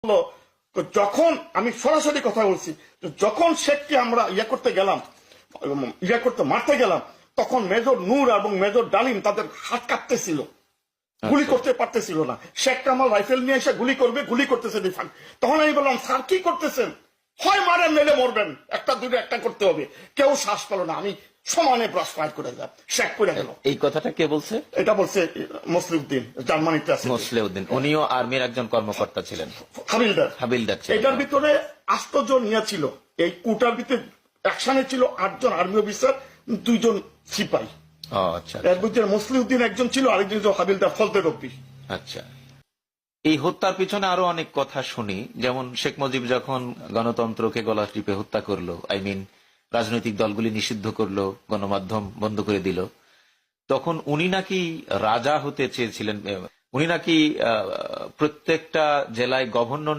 হলো, তো যখন আমি সরাসরি কথা বলছি, যখন শেখকে আমরা মারতে গেলাম, তখন মেজর নূর এবং মেজর ডালিম তাদের হাত কাঁপতেছিল, গুলি করতে পারতেছিল না। শেখ কামাল রাইফেল নিয়ে এসে গুলি করবে, গুলি করতেছে দিফান। তখন আমি বললাম, স্যার কি করতেছেন, হয় মারেন মেলে মরবেন, একটা দুটো একটা করতে হবে। কেউ শ্বাস পেল না, আমি সমানে ব্রাশ ফায়ার করে দিলাম, শেখ করে গেল। এই কথাটা কে বলছে? এটা বলছে মোসলিউদ্দিন, জার্মানিতে আছে। মোসলেউদ্দিন, উনিও আর্মির একজন কর্মকর্তা ছিলেন, হাবিলদার ছিলেন। এটার ভিতরে 8 জন ইয়া ছিল, এই কুটার ভিতরে অ্যাকশনে ছিল 8 জন আর্মি অফিসার, 2 জন সিপাই। আচ্ছা, এর ভিতরে মোসলিউদ্দিন একজন ছিল, আরেকজন ছিল হাবিলদার ফলতে রব্বি। আচ্ছা। এই হত্যার পিছনে আরো অনেক কথা শুনি, যেমন শেখ মুজিব যখন গণতন্ত্রকে গলা টিপে হত্যা করলো, রাজনৈতিক দলগুলি নিষিদ্ধ করলো, গণমাধ্যম বন্ধ করে দিল, তখন উনি নাকি রাজা হতে চেয়েছিলেন। উনি নাকি প্রত্যেকটা জেলায় গভর্নর